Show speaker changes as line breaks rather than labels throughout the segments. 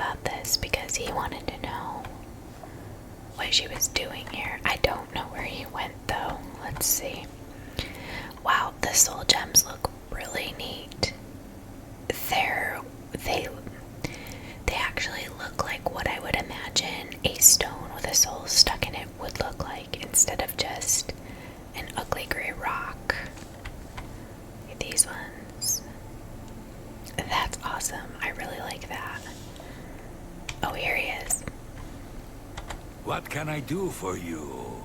about this because he wanted to know what she was doing here. I don't know where he went though. Let's see. Wow, the soul gems look really neat. They actually look like what I would imagine a stone with a soul stuck in it would look like, instead of just an ugly gray rock. These ones. That's awesome. I really like that. Oh, here he is.
What can I do for you?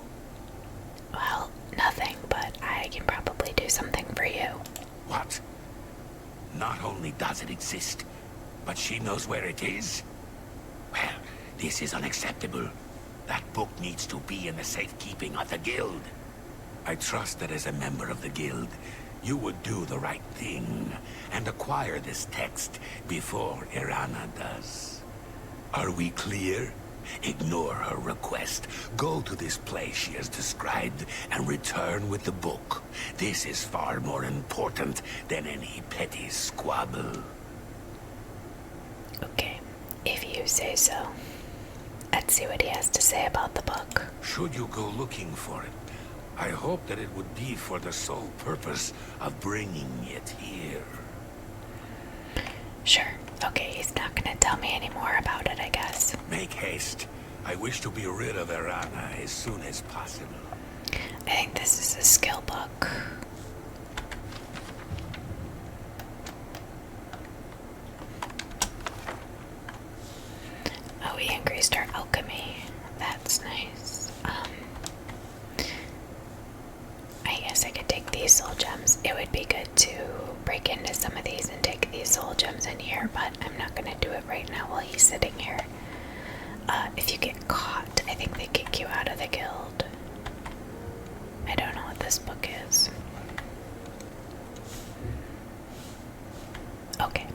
Well, nothing, but I can probably do something for you.
What? Not only does it exist, but she knows where it is? Well, this is unacceptable. That book needs to be in the safekeeping of the guild. I trust that as a member of the guild, you would do the right thing and acquire this text before Irana does. Are we clear? Ignore her request. Go to this place she has described and return with the book. This is far more important than any petty squabble.
Okay, if you say so. Let's see what he has to say about the book.
Should you go looking for it, I hope that it would be for the sole purpose of bringing it here.
Sure. Okay, he's not gonna tell me any more about it, I guess.
Make haste. I wish to be rid of Irana as soon as possible.
I think this is a skill book. Oh, we increased our alchemy. That's nice. I guess I could take these soul gems. It would be good to break into some of these and take these soul gems in here, but I'm not gonna do it right now while he's sitting here. If you get caught, I think they kick you out of the guild. I don't know what this book is. Okay,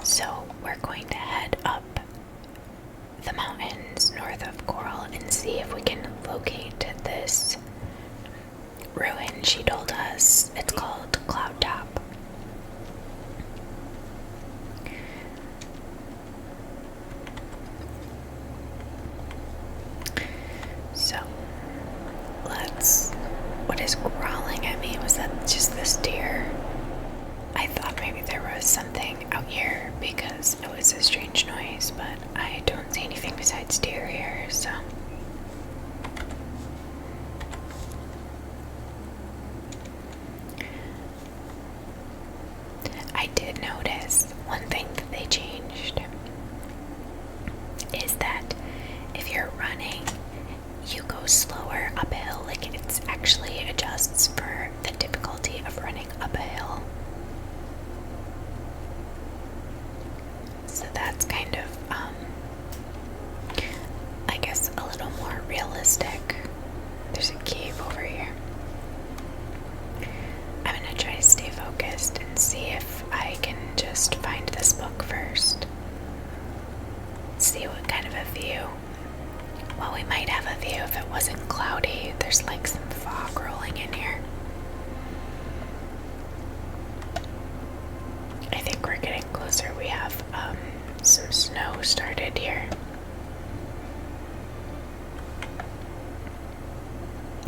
so we're going to head up the mountains north of Coral and see if we can locate this ruin she told us. It's called Cloud Top. So, what is growling at me? Was that just this deer? I thought maybe there was something out here because it was a strange noise, but I don't see anything besides deer here, so. I did notice one thing that they changed is that if you're running, you go slower up a hill. Like, it's actually adjusts for the difficulty of running up a hill. So that's kind of, I guess, a little more realistic. There's a cave over here. I'm gonna try to stay focused and see if I can just find this book first. See what kind of a view. Well, we might have a view if it wasn't cloudy. There's like some fog rolling in here. I think we're getting closer. We have some snow started here.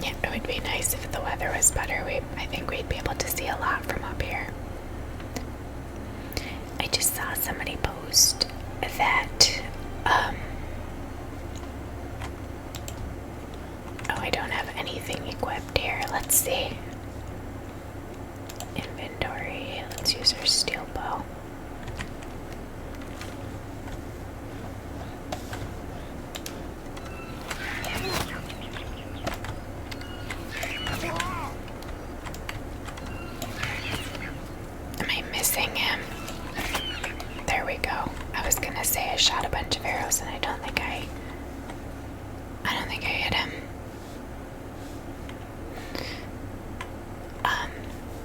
Yeah, it would be nice if the weather was better. I think we'd be able to see a lot from up here. I just saw somebody post that, oh, I don't have anything equipped here. Let's see. Inventory. Let's use our steel bow. Am I missing him? There we go. I was gonna say I shot a bunch of arrows and I don't think I hit him.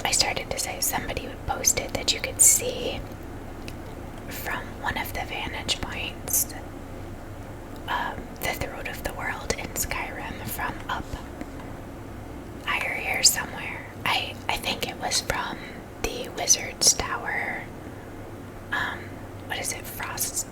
I started to say somebody posted that you could see from one of the vantage points the throat of the world in Skyrim from up higher here somewhere. I think it was from the Wizard's Tower. What is it? Frost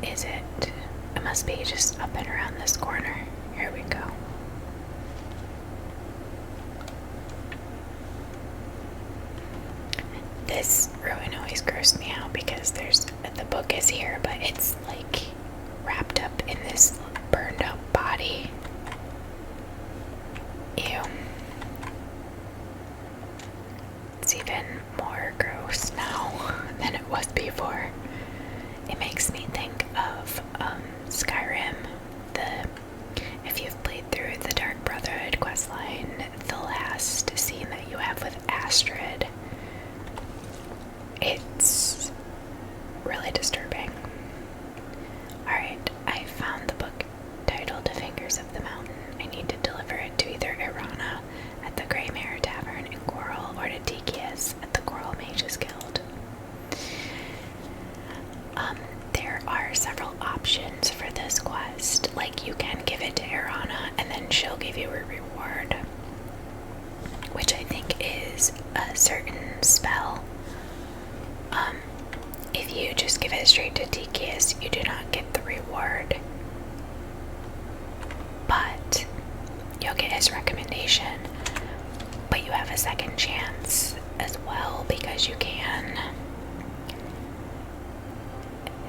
is it? It must be just up and around this corner. Here we go. This ruin always grossed me out because the book is here, but it's like wrapped up in this burned up body. Ew. It's even more gross now than it was before. It makes me think of Skyrim. If you've played through the Dark Brotherhood questline, the last scene that you have with Astrid, it's really disturbing. Alright, I found the book titled Fingers of the Mountain. I need to deliver it to either Irana at the Grey Mare Tavern in Coral or to Tikius at the Coral Mages Guild. There are several options for this quest. Like, you can give it to Irana and then she'll give you a reward, which I think is a certain spell. If you just give it straight to Tikius, you do not get the reward. But you'll get his recommendation. But you have a second chance as well, because you can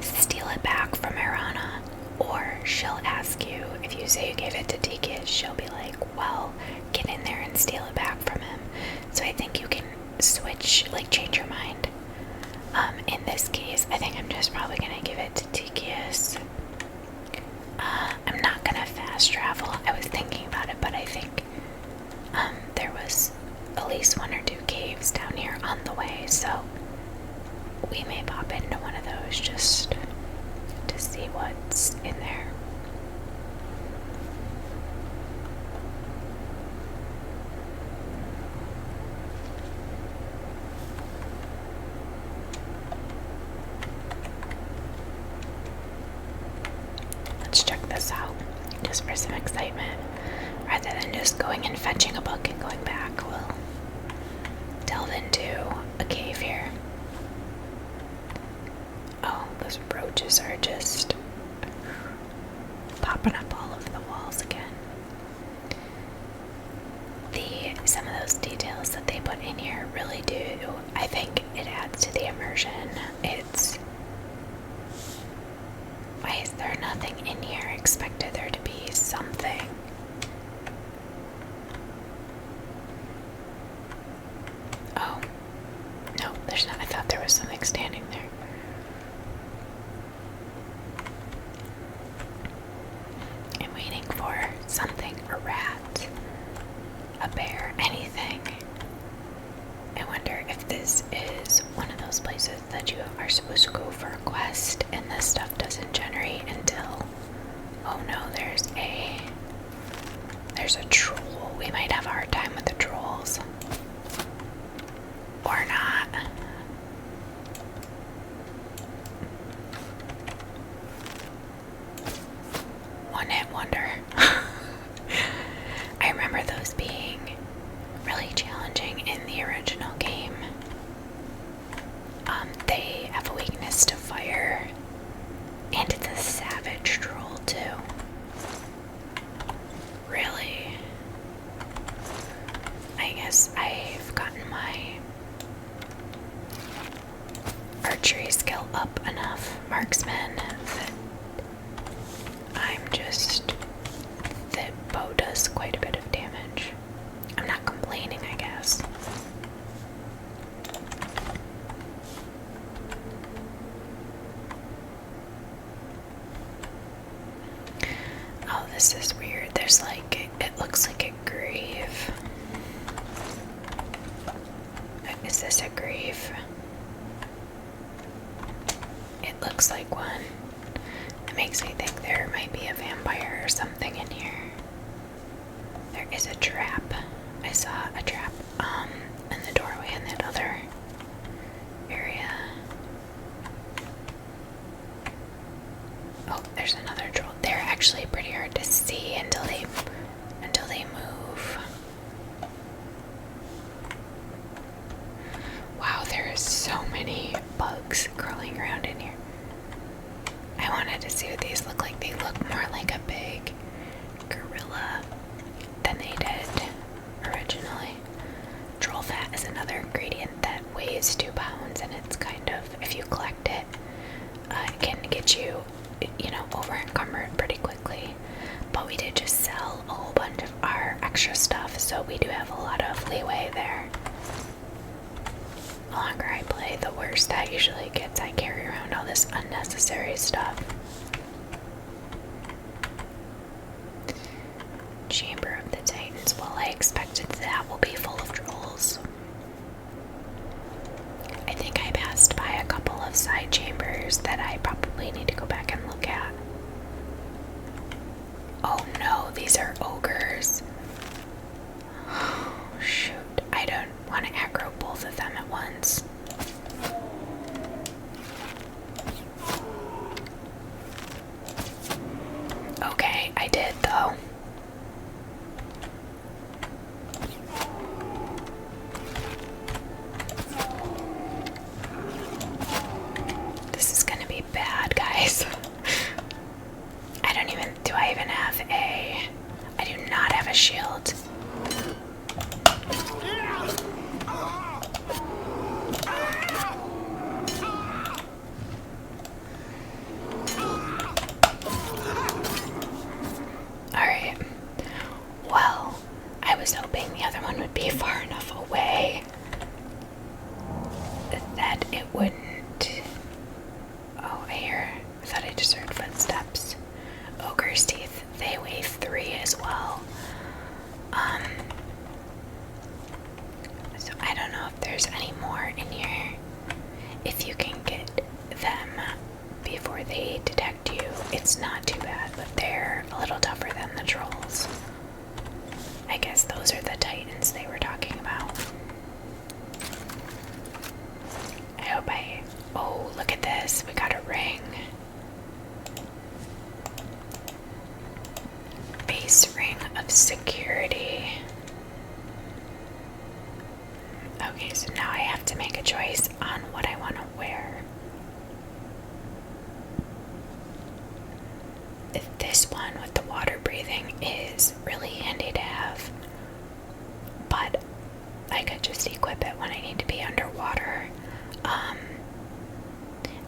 steal it back from Irana, or she'll ask you, if you say you gave it to Tikius, she'll be like, well, get in there and steal it back from him. So I think you can switch, like change your mind. In this case, I think I'm just probably gonna give it to Tikius. I'm not gonna fast travel. I was thinking about it, but I think there was at least 1 or 2 caves down here on the way, so we may pop into one of those just to see what's in there. Let's check this out, just for some excitement. Rather than just going and fetching a book and going back, we'll delve into a cave here. Oh, those roaches are just popping up all over the walls again. Some of those details that they put in here really do, I think it adds to the immersion. Why is there nothing in here? I expected there to be something. Oh, no, there's not. I thought there was something standing there. I'm waiting for something, a rat, a bear, anything. I wonder if this is one of those places that you are supposed to go for a quest and this stuff doesn't generate until... Oh no, there's a troll. We might have a hard time with the trolls. Or not. One hit wonder. I remember those being really challenging in the original game. They have a weakness to fire, and it's a savage troll too. Really? I guess I've gotten my archery skill up enough, marksman, that the bow does quite a bit of damage. I'm not complaining, I guess. Oh, this is weird. There's it looks like a grave. Is this a grave? It looks like one. It makes me think there might be a vampire or something in here. There is a trap. I saw a trap in the doorway in that other area. Oh, there's another troll. They're actually pretty hard to see until they move. Wow, there are so many bugs crawling around in here. I I wanted to see what these look like. They look more like a big gorilla than they did originally. Troll fat is another ingredient that weighs 2 pounds, and it's kind of, if you collect it, it can get you, over encumbered pretty quickly. But we did just sell a whole bunch of our extra stuff, so we do have a lot of leeway there. The longer I play, the worse that usually gets. I carry around all this unnecessary stuff. Chamber of the Titans. Well, I expected that will be full of trolls. I think I passed by a couple of side chambers that I probably need to go back and look at. Oh no, these are ogres. Oh, shoot, I don't want to aggro both of them at once. Okay, I did though. This is gonna be bad, guys. I do not have a shield. Alright. Well, I was hoping the other one would be far enough away that it wouldn't. Oh, I thought I just heard footsteps. Ogre's teeth, they weigh 3 as well. So I don't know if there's any more in here. If you can get them before they detect you, it's not too bad, but they're a little tougher than the trolls. I guess those are the titans they were talking about. Oh, look at this. We got a ring. Base ring of security. Okay, so now I have to make a choice on what I want to wear. This one with the water breathing is really handy to have, but I could just equip it when I need to be underwater.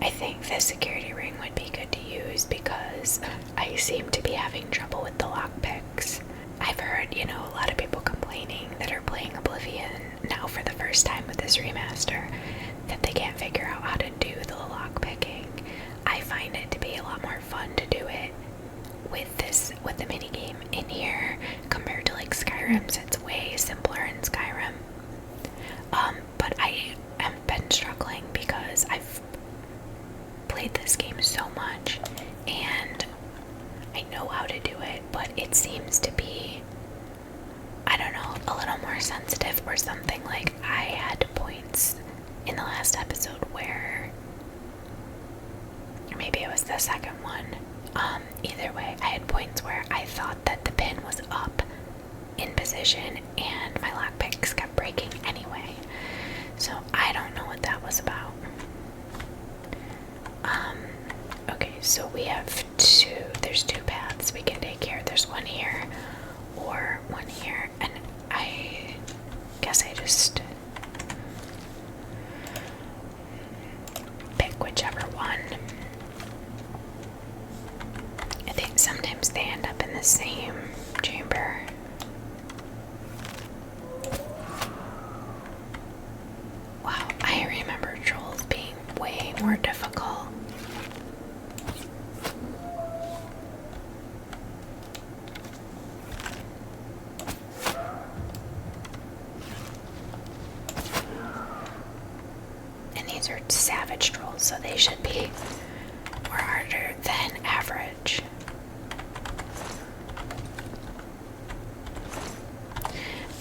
I think the security ring would be good to use because I seem to be having trouble with the lockpicks. I've heard, a lot of people complaining that are playing Oblivion now for the first time with this remaster that they can't figure out how to do the lockpicking. I find it to be a lot more fun to do it with the minigame in here compared to like Skyrim's. It's way simpler in Skyrim. But I have been struggling because I've played this game so much and I know how to do it, but it seems to be, I don't know, a little more sensitive or something. Like I had points in the last episode where, or maybe it was the second one, either way, I had points where I thought that the pin was up in position and my lockpicks kept breaking anyway. So I don't know what that was about. Okay, so we have there's 2 paths we can take here. There's one here or one here, and I guess I just pick whichever one. I think sometimes they end up in the same chamber. Wow, I remember trolls being way more difficult. And these are savage trolls, so they should be more harder than average.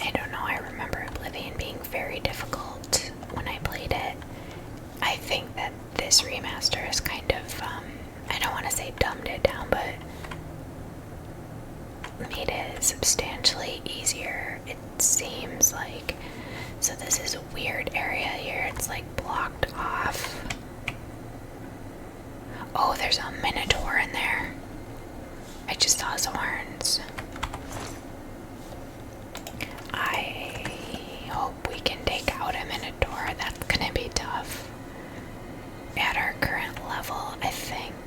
I don't know, I remember Oblivion being very difficult when I played it. I think that this remaster is kind of, I don't want to say dumbed it down, but made it substantially easier, it seems like. So this is a weird area here, it's like blocked off. Oh, there's a minotaur in there. I just saw his horns. I hope we can take out a minotaur. That's gonna be tough. At our current level, I think.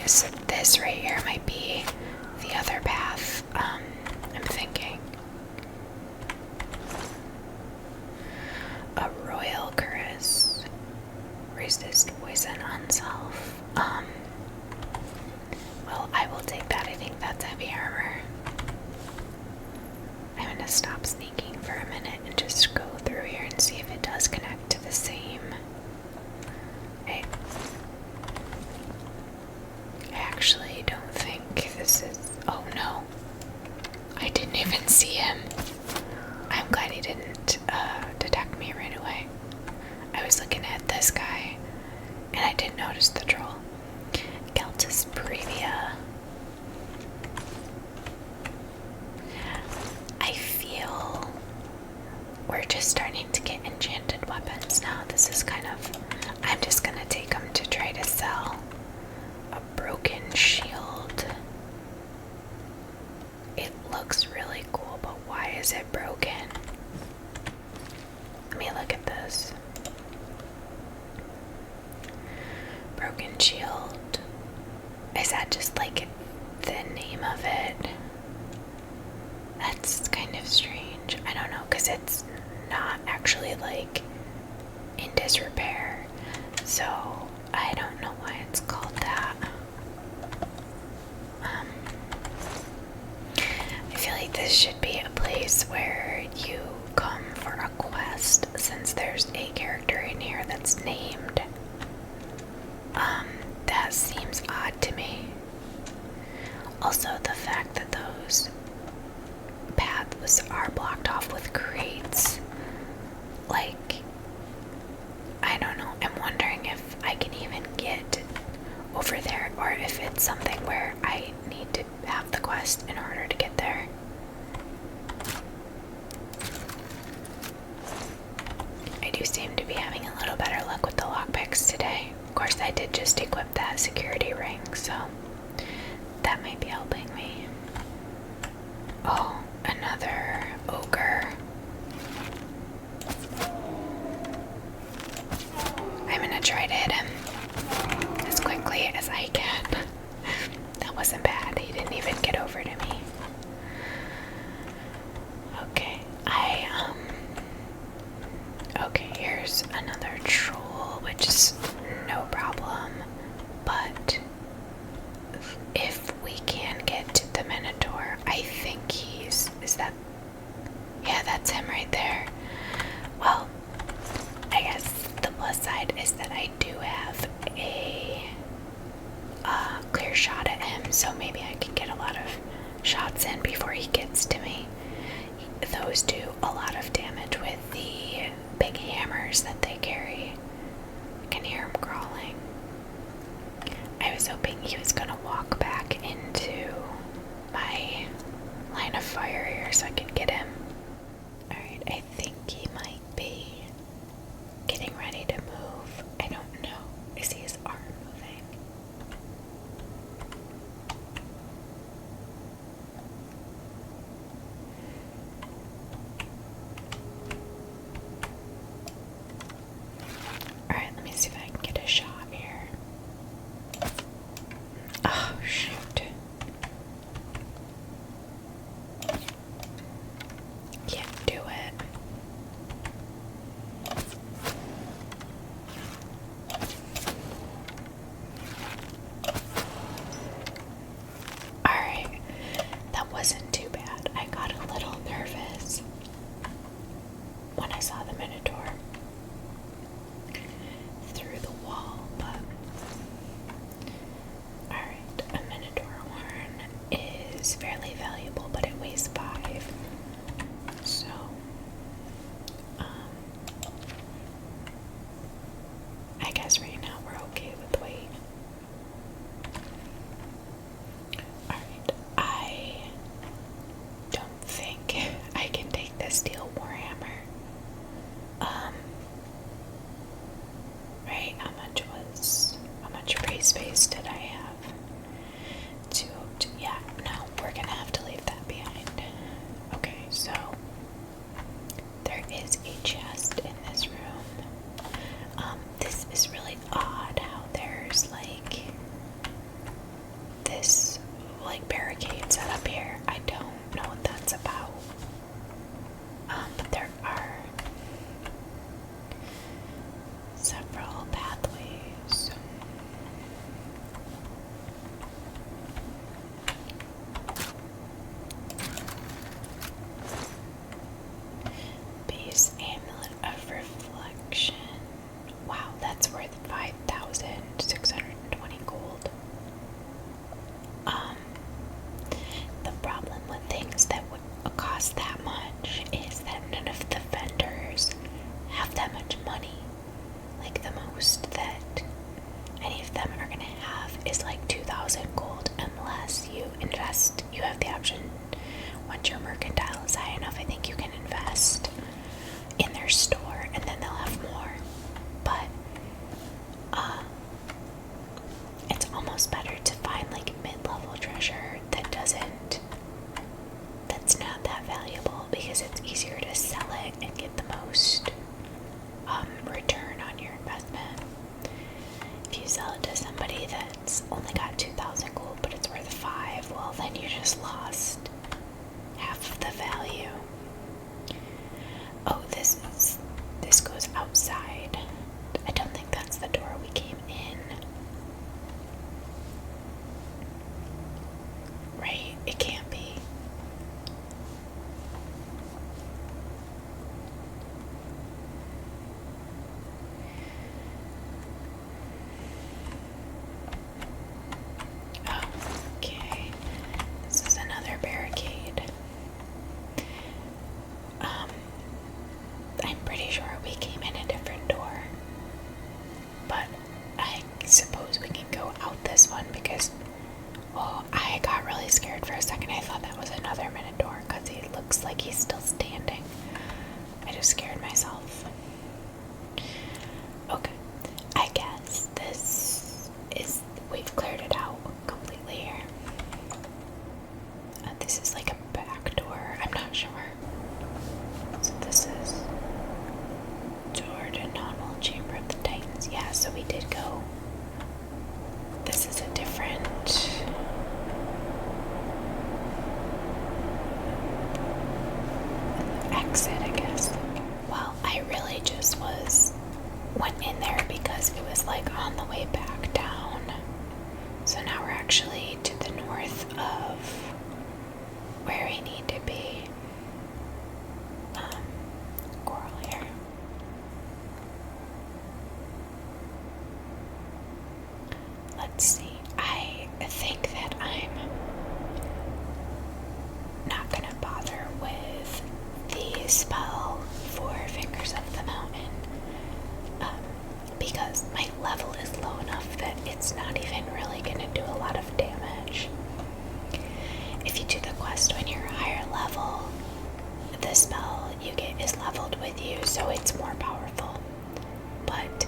So this right here might be the other path. I'm thinking. A royal curse. Resist poison on self. Well, I will take that. I think that's heavy armor. I'm gonna stop sneaking for a minute and just go through here and see if it does connect to the same. I actually don't think this is. Oh no. I didn't even see him. I'm glad he didn't detect me right away. I was looking at this guy and I didn't notice the troll. Keltis Previa. I feel we're just starting to get enchanted weapons now. This is kind of. I'm just gonna take them to try to sell. A broken shield. It looks really cool, but why is it broken? Let me look at this. Broken shield. Is that just like the name of it? That's kind of strange. I don't know, because it's not actually like in disrepair. So I don't know why it's called that. I feel like this should be a place where you come for a quest, since there's a character in here that's named. That seems odd to me. Also, the fact that those paths are blocked off with crates. Like, I don't know. I'm wondering if I can even get over there, or if it's something where I need to have the quest in order to get there. I do seem to be having a little better luck with the lockpicks today. Of course, I did just equip that security ring, so that might be helping me. Oh, another ogre. I'm gonna try to hit him as quickly as I can. That wasn't bad. He didn't even get over to me. Okay, okay, here's another troll, which is no problem. But if we can get to the Minotaur, I think is that, yeah, that's him right there. Well, I guess the plus side is that I do have a clear shot at him, so maybe I can get a lot of shots in before he gets to me. Those do a lot of damage with the big hammers that they carry. I can hear him crawling. I was hoping he was gonna walk back into my line of fire here so I could get him. Alright, I think he might be getting ready to move. I don't much money. Like, the most that any of them are gonna have is like 2,000 gold, unless you invest. You have the option, once your mercantile is high enough, I think you can invest in their store and then they'll have more. But it's almost better to find like mid-level treasure that's not that valuable, because it's easier to sell it and get the most return on your investment. If you sell it to somebody that's only got 2,000 gold but it's worth 5, well, then you just lost half of the value. Oh, this goes outside. I don't think that's the door we came in. Right? It can't be. Okay. This is another barricade. I'm pretty sure we came in a different door. But I suppose we can go out this one because, well, I got really scared for a second. I thought that was another minute door because he looks like he's still standing. I just scared myself. Okay, I guess we've cleared it out completely here. This is like a back door, I'm not sure. So this is door to normal chamber of the Titans. Yeah, so we did go. This is a different exit, I guess. Well, I really just went in there because it was like on the way back down. So now we're actually to the north of where we need to be. Coral here. Let's see. I think that I'm not gonna bother with the spell for Fingers of the Mountain, because my level is low enough that it's not even really gonna do a lot of damage. If you do the quest when you're a higher level, the spell you get is leveled with you, so it's more powerful. But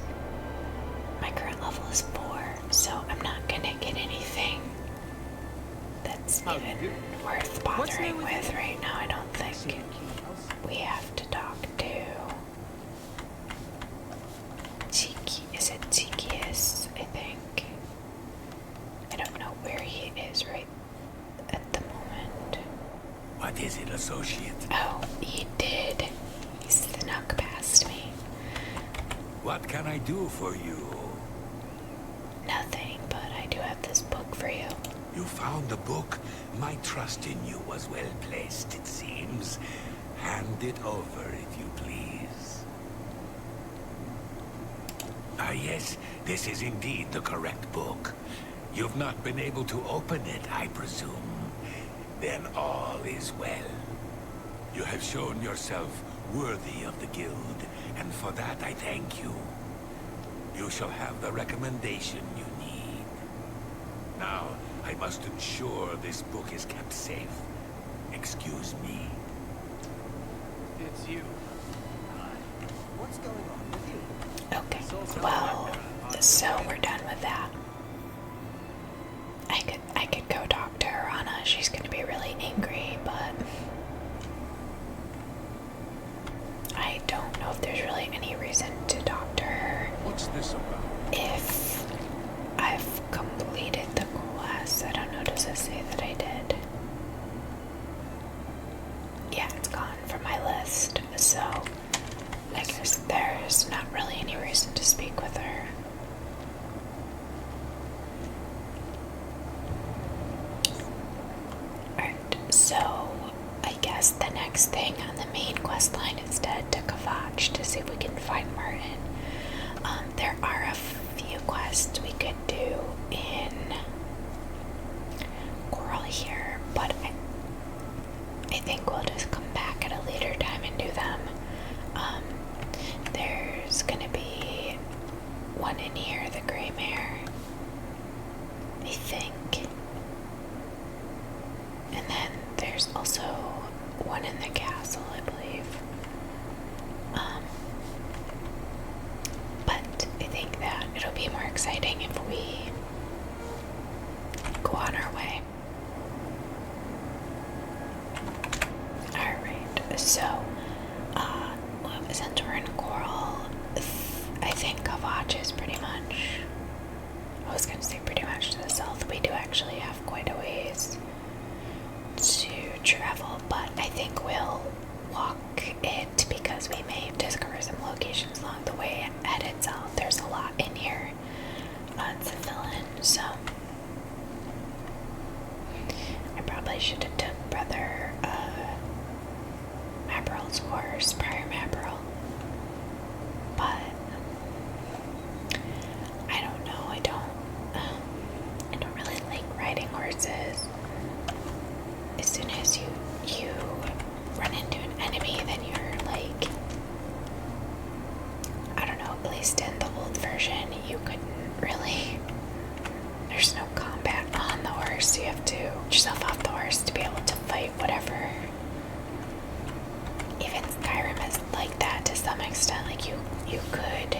my current level is 4, so I'm not gonna get anything that's even worth bothering with right now, I don't think. We have to talk to Tiki. Is it Tikius? I think. I don't know where he is right at the moment.
What is it, associate?
Oh, he did. He snuck past me.
What can I do for you?
Nothing, but I do have this book for you.
You found the book? My trust in you was well placed, it seems. Hand it over, if you please. Ah, yes, this is indeed the correct book. You've not been able to open it, I presume. Then all is well. You have shown yourself worthy of the guild, and for that I thank you. You shall have the recommendation you need. Now, I must ensure this book is kept safe. Excuse me.
It's you. What's going on with you?
Okay, well, so we're done with that. I could go talk to Arana. She's gonna be really angry, but I don't know if there's really any reason to talk to her.
What's this about?
If I've completed the quest, I don't know, does it say that I did? Yeah, it's gone from my list, so I guess there's not really any reason to speak with her. Alright, so I guess the next thing on the main quest line is to head to Kvatch to see if we can find Martin. There are a few quests we could do in Coral here, but I think we'll just come back at a later time and do them. There's exciting if we go on our way. Alright, so, since we're in Coral, I think Kvatch is pretty much, I was going to say pretty much to the south. We do actually have quite a ways to travel, but I think we'll walk it because we may discover some locations along the way headed south. There's a lot in here to fill in, so I probably should have took Brother Mabrel's horse, Prior Mabrel, but I don't know. I don't really like riding horses. As soon as you run into an enemy, then you're like, I don't know, at least in the old version, you couldn't really, there's no combat on the horse. You have to get yourself off the horse to be able to fight whatever. Even Skyrim is like that to some extent. Like you could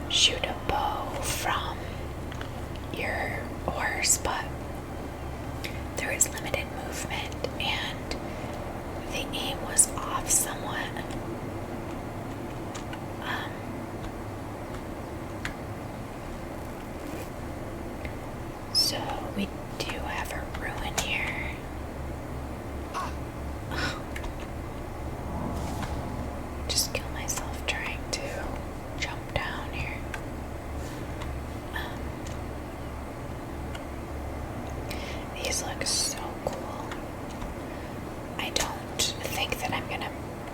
shoot a bow from your horse, but there is limited movement and the aim was off somewhat. So we do have a ruin here. Just kill myself trying to jump down here. These look so cool. I don't think that I'm gonna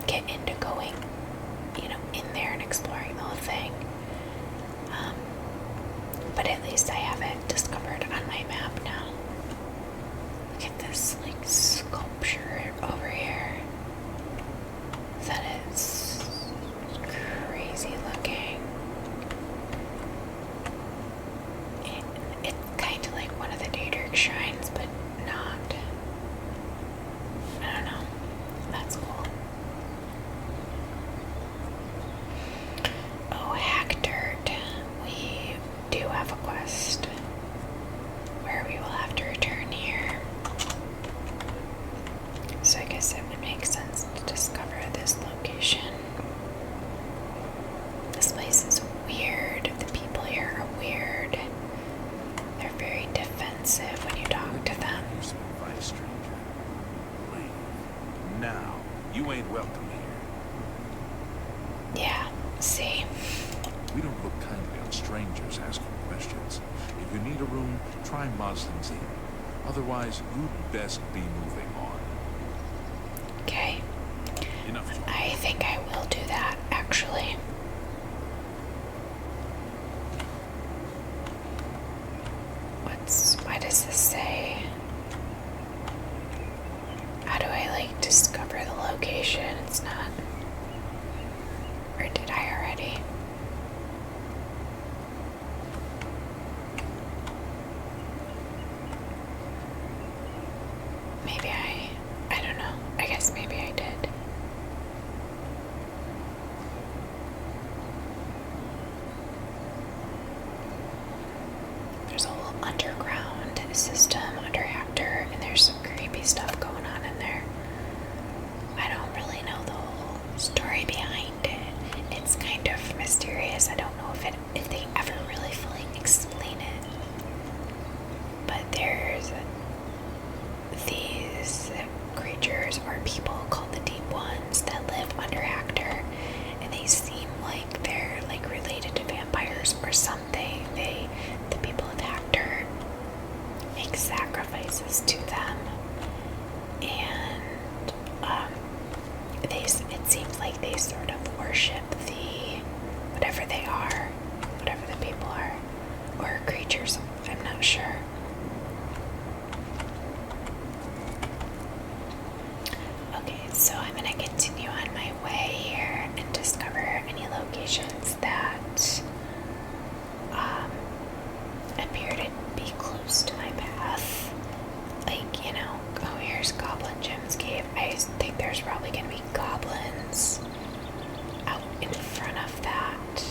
get into going, in there and exploring the whole thing. But at least I have it discovered on my map now. Look at this, sculpture over here. That is crazy looking. It's kind of like one of the Daedric shrines, but not. I don't know. That's cool. Oh, hack dirt. We do have a quest where we will have to return here. So I guess it would make sense to discover this location. This place is weird. The people here are weird. They're very defensive when you talk to them.
Stranger. Leave. Now. You ain't welcome here.
Yeah, see.
We don't look kindly on strangers asking questions. If you need a room, try Moslin's Inn. Otherwise, you'd best be moving on.
Okay.
Enough.
I think I will do that, actually. Why does this say? How do I, discover the location? It's not. Or did I already? Maybe I don't know. I guess maybe I did. There's a whole underground system under Hector, and there's some creepy stuff going on in there. I don't really know the whole story behind it. It's kind of mysterious. I don't know if they ever really fully explain it. But there's these creatures or people called the Deep Ones that live under Hector, and they seem like they're related to vampires or something. The people of Hector make sacrifices to them, and it seems like they sort of worship whatever they are, whatever the people are, or creatures. I'm not sure. Okay, so I'm gonna continue on my way here and discover any locations that appear to be close to my path. Oh, here's Goblin Jim's Cave. I think there's probably gonna be goblins out in front of that.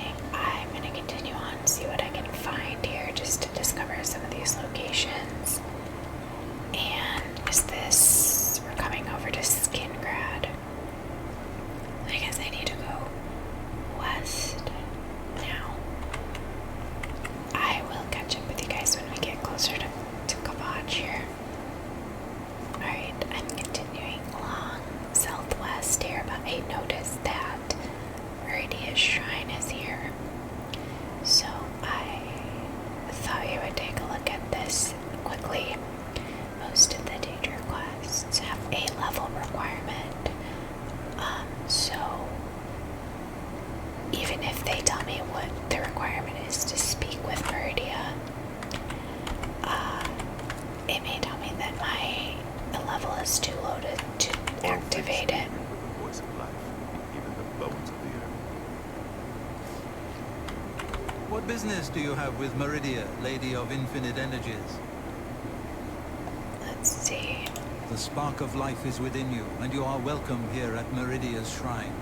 anything, I'm gonna continue on and see what I can find here just to discover some of these locations. And is this, we're coming over to Skingrad. I guess I need to go west now. I will catch up with you guys when we get closer to Kvatch here. Alright, I'm continuing along southwest here, but I noticed that Meridia's shrine is here. So I thought you would take a look at this quickly. Most of the danger quests have a level requirement. So even if they tell me what the requirement is to speak with Meridia, it may tell me that the level is too low to activate it.
With the voice of life, even the bones of the earth.
What business do you have with Meridia, Lady of Infinite Energies?
Let's see.
The spark of life is within you, and you are welcome here at Meridia's shrine.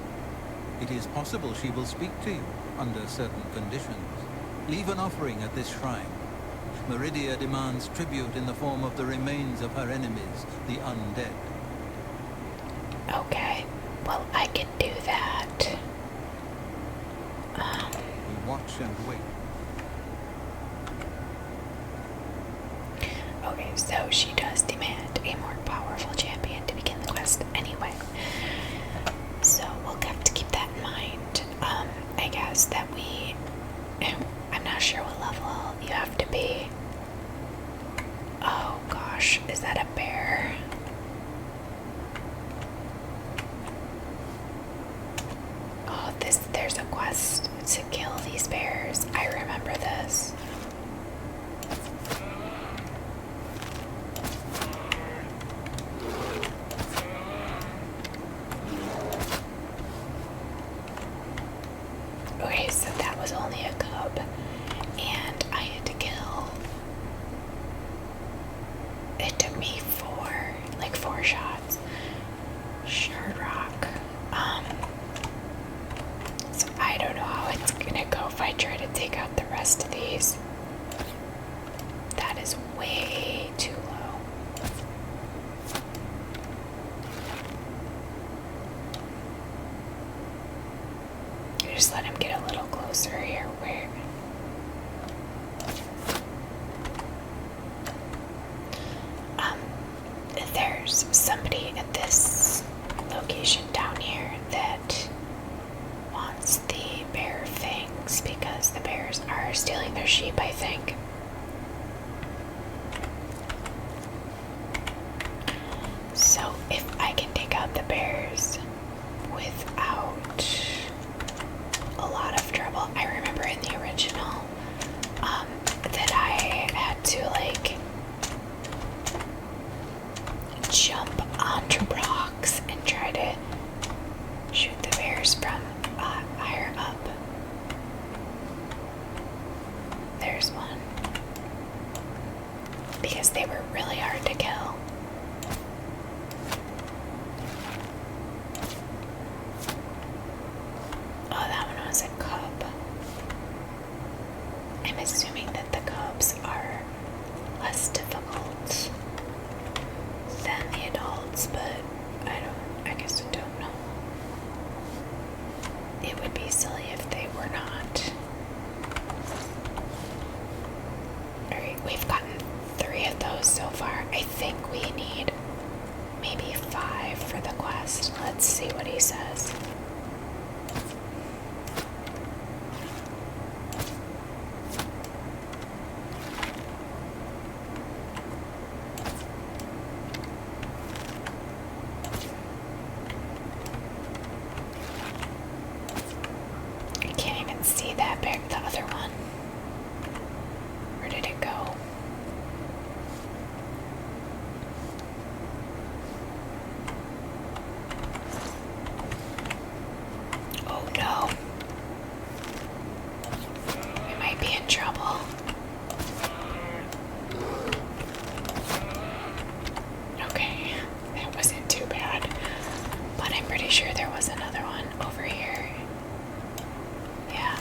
It is possible she will speak to you under certain conditions. Leave an offering at this shrine. Meridia demands tribute in the form of the remains of her enemies, the undead.
Okay, well, I can do that.
We watch and wait.
Okay, so she does demand a more powerful champion to begin the quest anyway. So we'll have to keep that in mind. I guess that I'm not sure what level you have to be. Oh gosh, is that a bear? Oh, there's a quest to kill these bears. I remember this. Okay, so that was only a cub, and I had to kill. It took me four shots. Shard rock. So I don't know how it's gonna go if I try to take out the rest of these. That is way too low. Just let him get a little closer here. Where? There's somebody at this location down here that wants the bear fangs because the bears are stealing their sheep, I think. So if I can take out the bears without a lot of trouble. I remember in the original that I had to jump onto rocks and try to shoot the bears from higher up. There's one. Because they were really hard to kill. Oh, that one was a cub. I'm assuming that the cubs are less difficult than the adults, but I guess I don't know. It would be silly if they were not. Alright, we've gotten 3 of those so far. I think we need maybe 5 for the quest. Let's see what he says. I can't even see that bear, the other one. Where did it go? Oh no. We might be in trouble. Okay, that wasn't too bad. But I'm pretty sure there was another one over here. Yeah,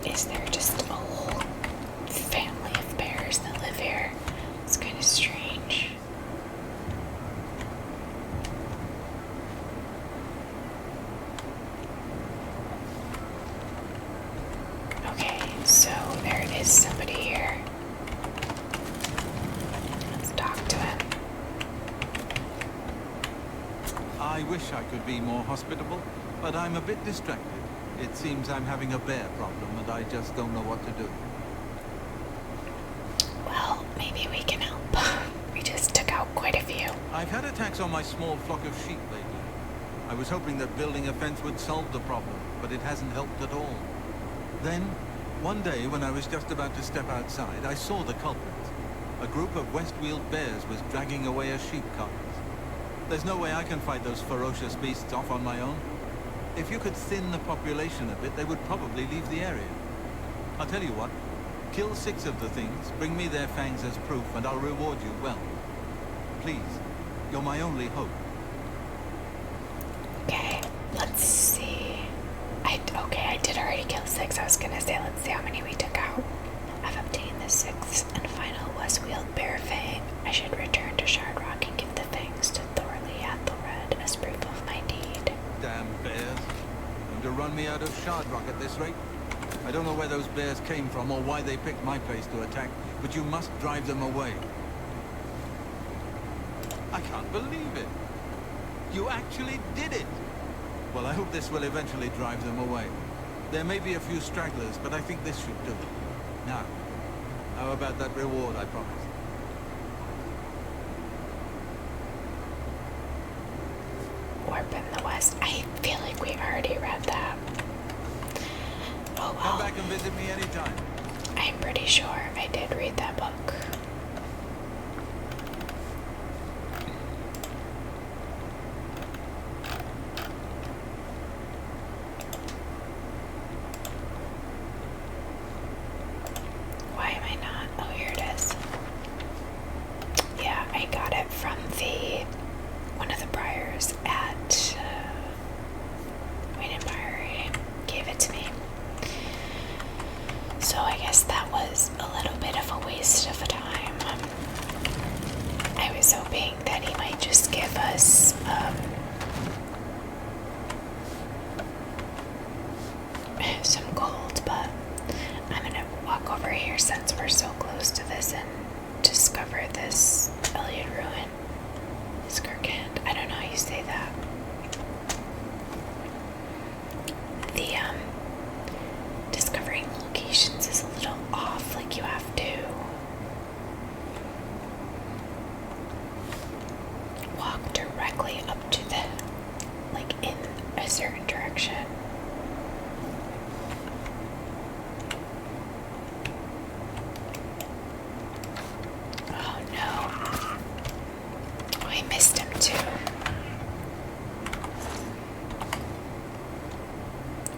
Is there just a whole family of bears that live here? It's kind of strange. Okay, so there is somebody here. Let's talk to him.
I wish I could be more hospitable, but I'm a bit distracted. It seems I'm having a bear problem and I just don't know what to do.
Well, maybe we can help. We just took out quite a few.
I've had attacks on my small flock of sheep lately. I was hoping that building a fence would solve the problem, but it hasn't helped at all. Then, one day when I was just about to step outside, I saw the culprit. A group of west-wheeled bears was dragging away a sheep carcass. There's no way I can fight those ferocious beasts off on my own. If you could thin the population a bit, they would probably leave the area. I'll tell you what, kill 6 of the things, bring me their fangs as proof, and I'll reward you well. Please, you're my only hope.
Okay, let's see. Okay, I did already kill 6. I was gonna say, let's see how many we took out. I've obtained the 6th and final west-wheeled bear fang. I should return to Shardrock and give the fangs to Thorley Athelred as proof of my deed.
Damn bears. Going to run me out of Shardrock at this rate? I don't know where those bears came from or why they picked my place to attack, but you must drive them away. I can't believe it. You actually did it! Well, I hope this will eventually drive them away. There may be a few stragglers, but I think this should do it. Now, how about that reward I promised?
Warp in the West. I feel like we already read that. Oh well.
Come back and visit me anytime.
I'm pretty sure I did read that book. Why am I not? Oh, here it is. Yeah, I got it from one of the priors at Wayne and Priory gave it to me. So I guess that was a little bit of a waste of time. I was hoping that he might just give us some gold, but I'm gonna walk over here since we're so close to this and discover this Elliot ruin. Skirkand, I don't know how you say that. The discovering locations is a little off, like you have to walk directly up to the, like in a certain direction. Oh no. Oh, I missed him too.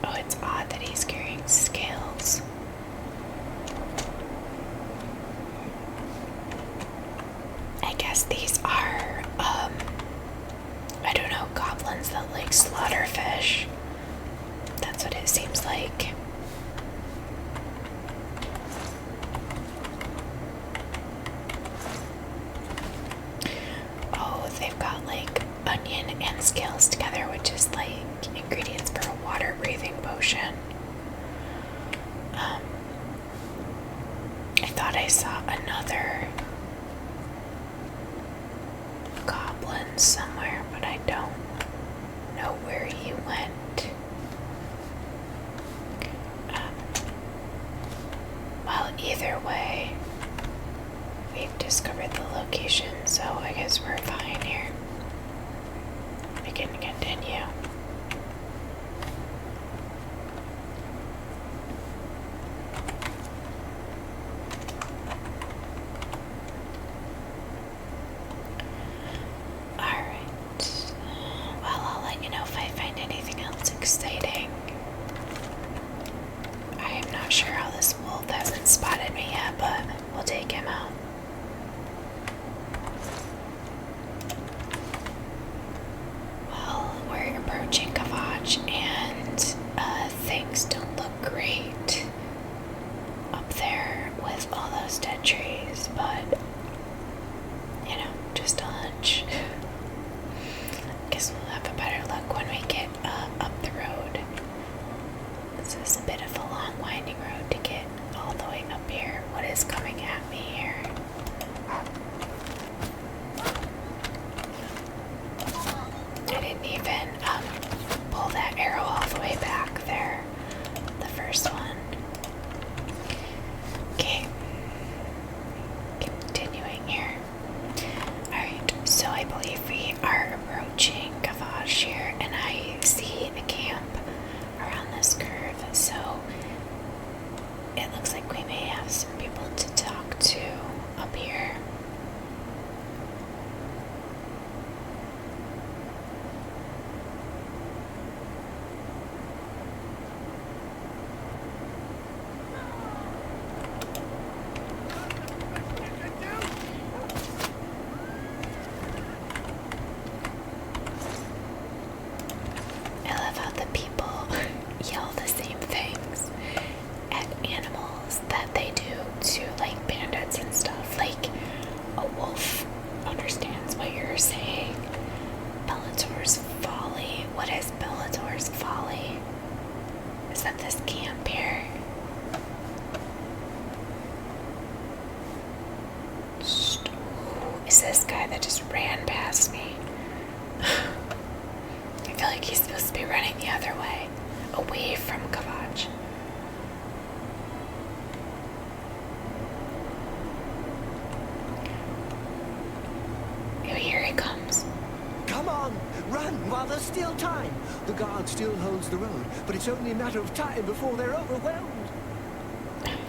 Oh, it's odd that he's carrying scales. I guess these are, I don't know, goblins that like slaughter fish. That's what it seems like. Oh, they've got like onion and scales together, which is like ingredients for a water breathing potion. I thought I saw another goblin somewhere, but I don't know where he went. Well, either way, we've discovered the location, so I guess we're fine here. We can continue. Alright. Well, I'll let you know if I find anything else exciting. I am not sure how this wolf hasn't spotted me yet, but we'll take him out. Well, we're approaching Kvatch, and things don't look great. This is a bit of a long winding road to get all the way up here. What is coming at me here? I didn't even pull that arrow all the way back there. The first one. Okay. Continuing here. Alright, so I believe we are approaching Kvatch here, and I see a camp around this curve, so it looks like we may have some people to talk to up here. I love how the people yell the same things at animals that they do to like bandits and stuff. Like a wolf understands what you're saying. Bellator's Folly. What is Bellator's Folly? Is that this camp here? Who is this guy that just ran past me? I feel like he's supposed to be running the other way, away from Kvatch. Oh, here he comes.
Come on, run while there's still time. The guard still holds the road, but it's only a matter of time before they're overwhelmed.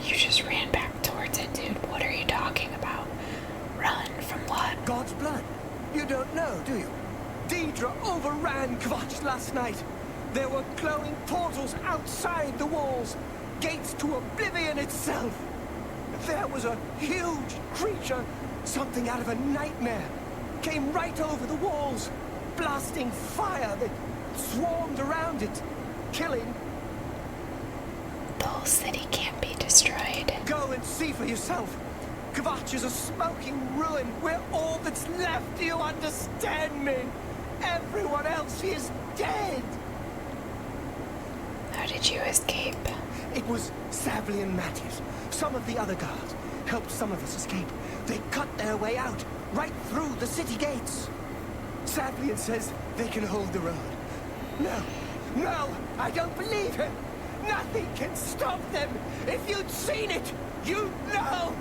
You just ran back towards it, dude. What are you talking about? Run from what?
God's blood. You don't know, do you? Daedra overran Kvatch last night. There were glowing portals outside the walls, gates to Oblivion itself. There was a huge creature, something out of a nightmare, came right over the walls, blasting fire that swarmed around it, killing.
The whole city can't be destroyed.
Go and see for yourself. Kvatch is a smoking ruin. We're all that's left. Do you understand me? Everyone else is dead.
How did you escape?
It was Savli and Mattis. Some of the other guards helped some of us escape. They cut their way out, right through the city gates. Savlian says they can hold the road. No, I don't believe him. Nothing can stop them. If you'd seen it, you'd know.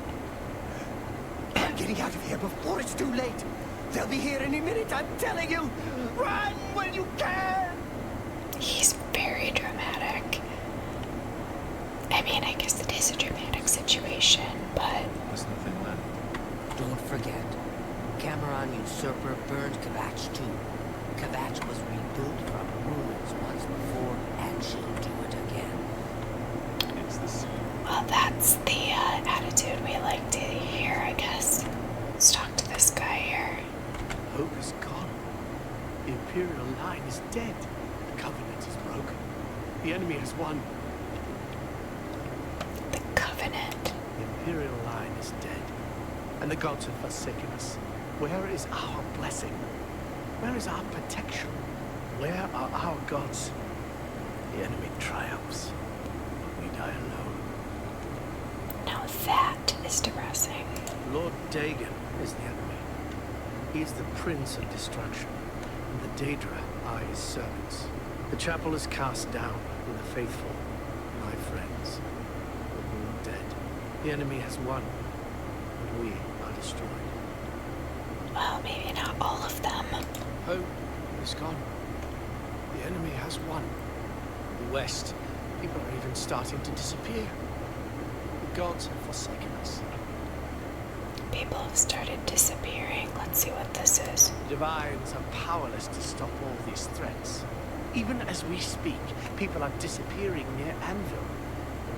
I'm getting out of here before it's too late. They'll be here any minute, I'm telling you. Run when you can.
He's very dramatic. I mean, I guess it is a dramatic situation, but...
There's nothing left.
Don't forget, Cameron Usurper burned Kvatch too. Kvatch was rebuilt from ruins once before, and she'll do it again.
It's the sea.
Well, that's the attitude we like to hear, I guess. Let's talk to this guy here.
Hope is gone. The Imperial line is dead. The Covenant is broken. The enemy has won.
The Covenant.
The Imperial line is dead. And the gods have forsaken us. Where is our blessing? Where is our protection? Where are our gods? The enemy triumphs. We die alone.
Now that is depressing.
Lord Dagon is the enemy. He is the Prince of Destruction, and the Daedra are his servants. The chapel is cast down, and the faithful, my friends, are all dead. The enemy has won, and we are destroyed.
Well, maybe not all of them.
Hope is gone. The enemy has won. In the West, people are even starting to disappear. The gods have forsaken us.
People have started disappearing. Let's see what this is.
The Divines are powerless to stop all these threats. Even as we speak, people are disappearing near Anvil,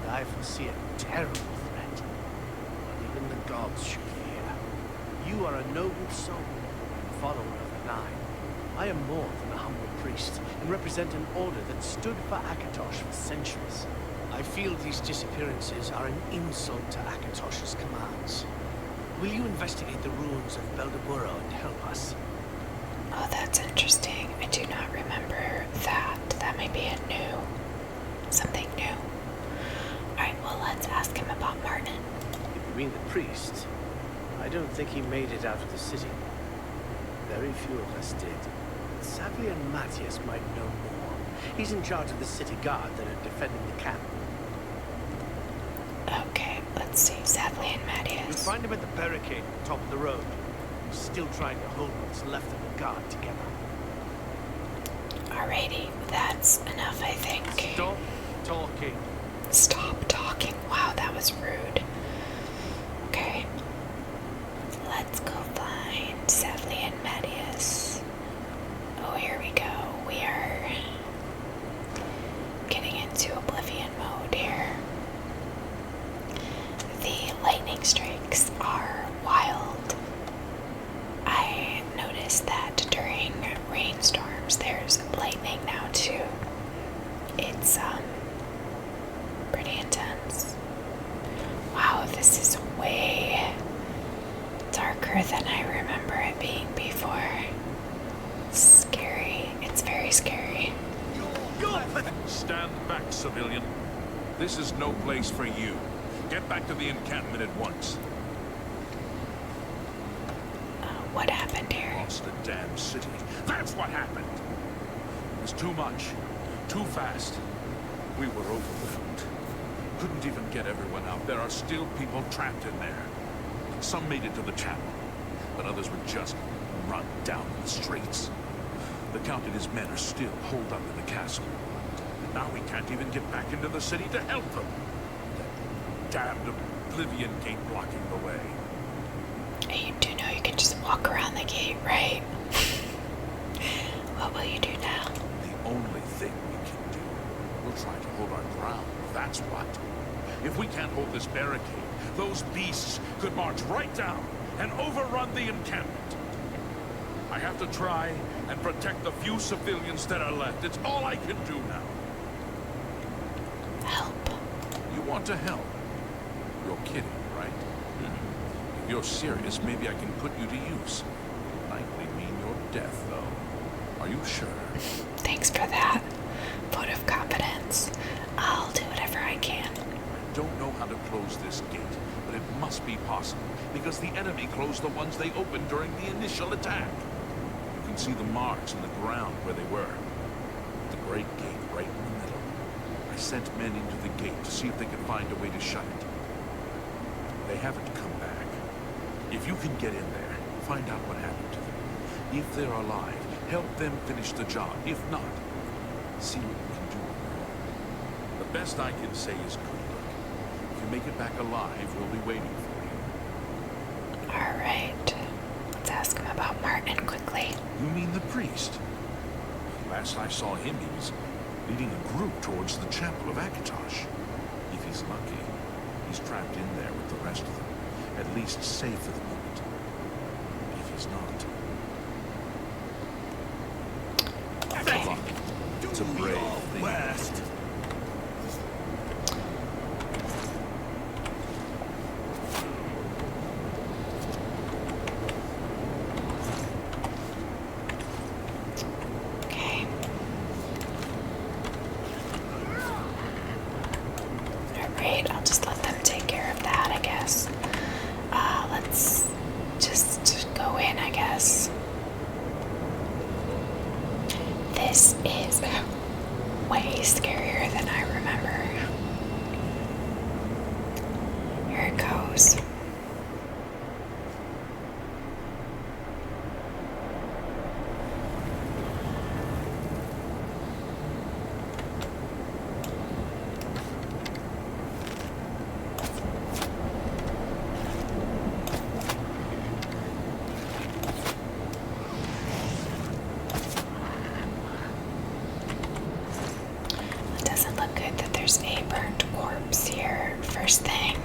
and I foresee a terrible threat. But even the gods should fear. You are a noble soul, a follower of the Nine. I am more than a humble priest, and represent an order that stood for Akatosh for centuries. I feel these disappearances are an insult to Akatosh's commands. Will you investigate the ruins of Beldeburo and help us?
Oh, that's interesting. I do not remember that. That might be something new. Let's ask him about Martin.
If you mean the priest, I don't think he made it out of the city. Very few of us did. Savlian Matthias might know more. He's in charge of the city guard that are defending the camp.
Okay, let's see. Savlian
You'll
Matthias.
find him at the barricade at the top of the road. He's still trying to hold what's left of the guard together.
Alrighty, that's enough, I think.
Stop talking.
Stop talking. Wow, that was rude. Okay. Let's go find Savlian Matthias. Oh, here we go. We are getting into Oblivion mode here. The lightning strikes are wild. I noticed that during rainstorms there's lightning now too. It's pretty intense. Wow, this is way darker than I remember it being before. Scary. It's very scary.
Stand back, civilian. This is no place for you. Get back to the encampment at once.
What happened here?
Lost the damn city. That's what happened. It was too much. Too fast. We were overwhelmed. Couldn't even get everyone out. There are still people trapped in there. Some made it to the chapel, but others were just run down in the streets. The Count and his men are still holed up in the castle. Now we can't even get back into the city to help them. That damned Oblivion Gate blocking the way.
You do know you can just walk around the gate, right? What will you do now?
The only thing we can do, we'll try to hold our ground, that's what. If we can't hold this barricade, those beasts could march right down and overrun the encampment. I have to try and protect the few civilians that are left. It's all I can do now.
Help.
You want to help? You're kidding, right? If you're serious, maybe I can put you to use. Likely mean your death, though. Are you sure?
Thanks for that vote of confidence. I'll do whatever I can.
I don't know how to close this gate, but it must be possible, because the enemy closed the ones they opened during the initial attack. You can see the marks in the ground where they were. The great gate right in the middle. I sent men into the gate to see if they could find a way to shut it. They haven't come back. If you can get in there, find out what happened to them. If they're alive, help them finish the job. If not, see what you can do on your own. The best I can say is good luck. If you make it back alive, we'll be waiting for you.
Alright. Let's ask him about Martin quickly.
You mean the priest? Last I saw him, he was leading a group towards the chapel of Kvatch. If he's lucky, he's trapped in there with the rest of them. At least safe for the moment. If he's not...
Okay.
Fuck. It's a brave thing.
West.
Okay. Alright, I'll just let them take care of that, I guess. Let's just go in, I guess. This is way scarier than I remember. Here it goes. It doesn't look good that there's a burnt corpse here, first thing.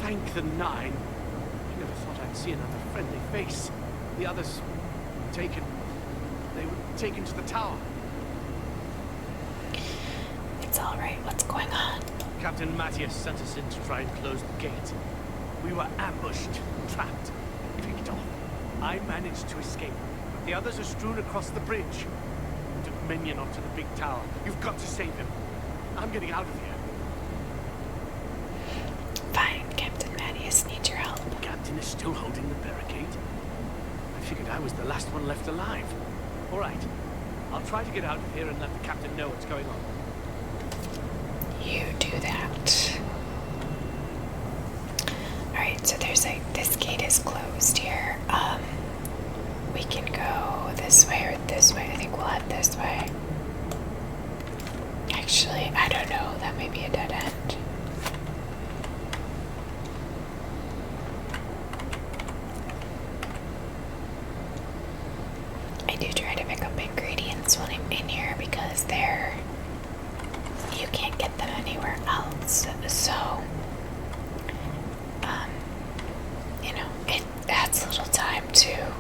Thank the Nine. I never thought I'd see another friendly face. The others taken. They were taken to the tower.
It's alright, what's going on?
Captain Matthias sent us in to try and close the gate. We were ambushed, trapped, picked off. I managed to escape, but the others are strewn across the bridge. captive minion onto the big tower. You've got to save him. I'm getting out of here.
Fine, Captain Mattias needs your help.
The captain is still holding the barricade. I figured I was the last one left alive. All right. I'll try to get out of here and let the captain know what's going on.
You do that. Alright, so there's this gate is closed here. We can go this way or this way. I think we'll head this way. Actually, I don't know. That may be a dead end. I do try to pick up ingredients when I'm in here because you can't get them anywhere else. So, you know, it adds a little time to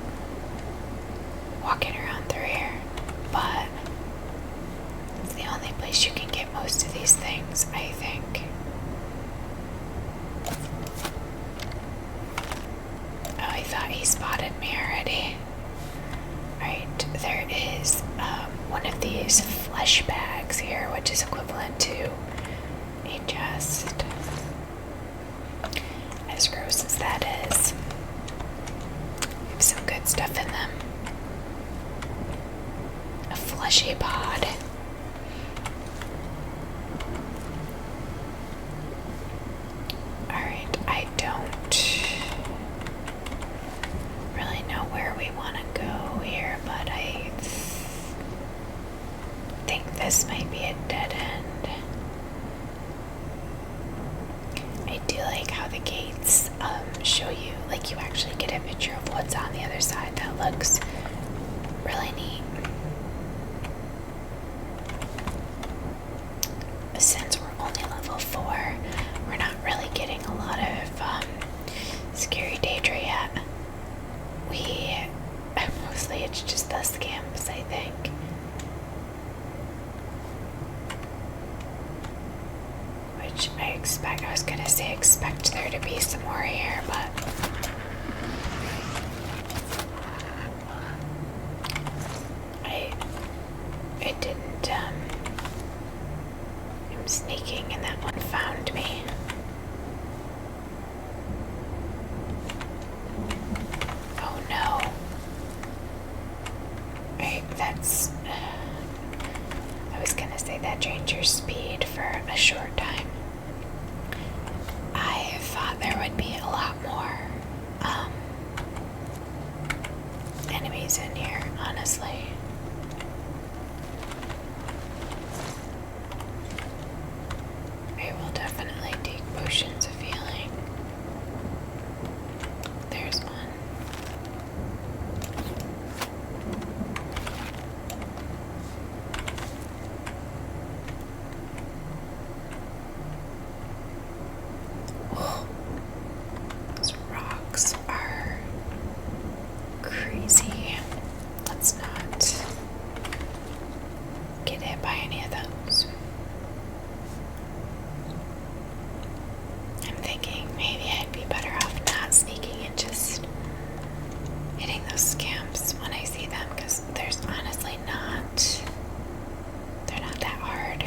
walking around through here, but it's the only place you can get most of these things, I think. Oh, I thought he spotted me already. Right, there is one of these flesh bags here, which is equivalent to a chest. As gross as that is, have some good stuff in them. A fleshy pod. Alright, I don't really know where we want to go here, but I think this might be a dead end. I do like how the gates show you, like you actually get a picture of what's on the other side. That looks really neat. Since we're only level 4, we're not really getting a lot of scary Daedra yet. Mostly it's just the scamps, I think. Which I was gonna say expect there to be some more here, but I didn't, I'm sneaking and that one found me. Oh no. Right, that's, I was gonna say that changed your speed for a short time. I thought there would be a lot more enemies in here, honestly. I will definitely take potions of healing. There's one. Those rocks are crazy. Let's not get hit by any of those. I'm thinking maybe I'd be better off not sneaking and just hitting those scamps when I see them, because there's honestly they're not that hard.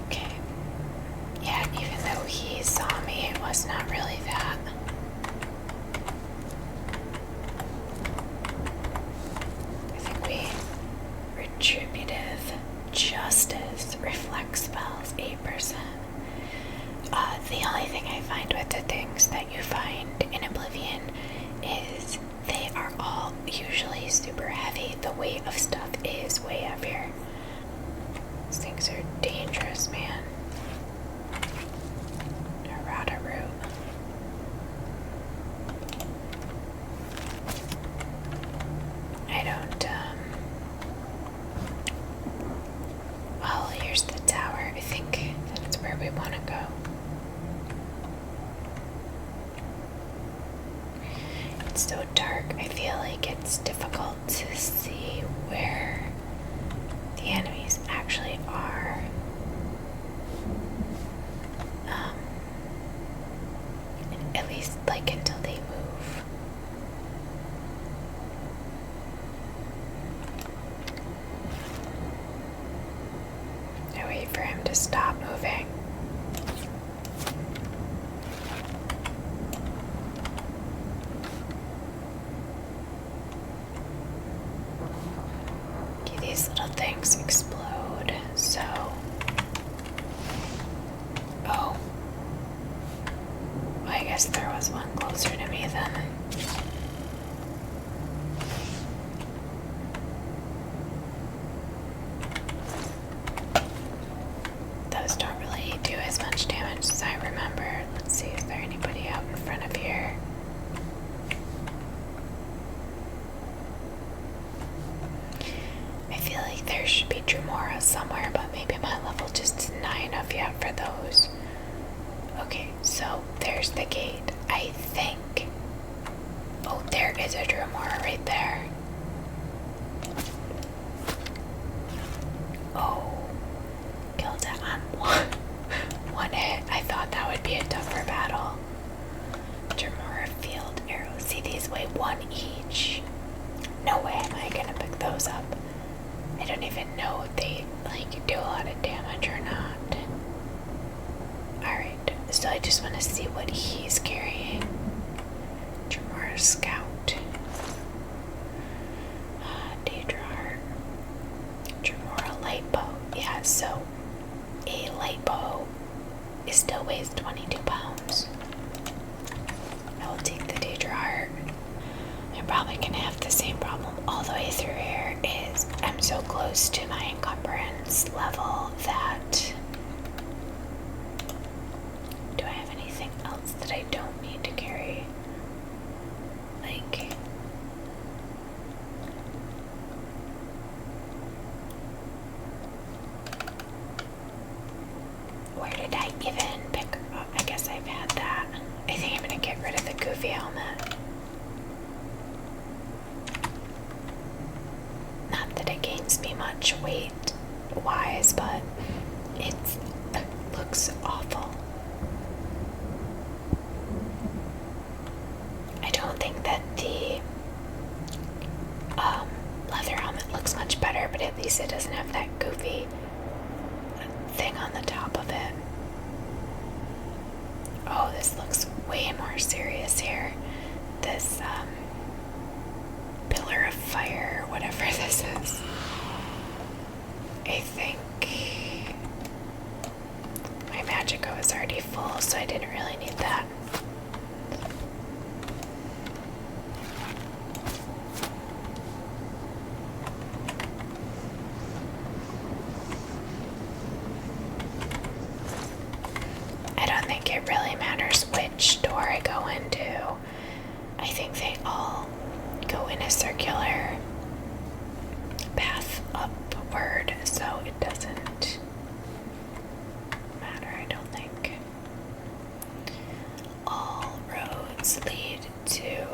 Okay. Yeah, even though he saw me, it was not really that. I think retributive justice reflects spells 8%. The only thing I find with the things that you find in Oblivion is they are all usually super heavy. The weight of stuff is way heavier. These things are dangerous, man. Narada root. I don't, well, here's the tower. I think that's where we want to go. It's so dark, I feel like it's difficult to to stop moving. Okay, these little things explode, so... Oh. Well, I guess there was one closer to me then. Those don't really do as much damage as I remember. Let's see, is there anybody out in front of here? I feel like there should be Dremora somewhere, but maybe my level just isn't high enough yet for those. Okay, so there's the gate, I think. Oh, there is a Dremora right there. Oh, killed it on one hit. I thought that would be a tougher battle. Dremora field arrows. See, these weigh 1 each. No way am I gonna pick those up. I don't even know if they do a lot of damage or not. Alright, so I just want to see what he's carrying. Dremora Scout. Daedra. Dremora Light Bow. Yeah, so a light bow still weighs 22 pounds. I will take the Daedra Heart. I'm probably gonna have the same problem all the way through here. Is I'm so close to my encumbrance level that... Do I have anything else that I don't need to carry? Like... Where did I even pick up? I guess I've had that. I think I'm gonna get rid of the goofy helmet. Not that it gains me much weight wise, but it looks awful. I don't think that the leather helmet looks much better, but at least it doesn't have that goofy thing on the top of it. Oh, this looks way more serious here. This pillar of fire, whatever this is. I think my Magico is already full, so I didn't really need that. I don't think it really matters which door I go into. I think they all go in a circular path upward, so it doesn't matter, I don't think. All roads lead to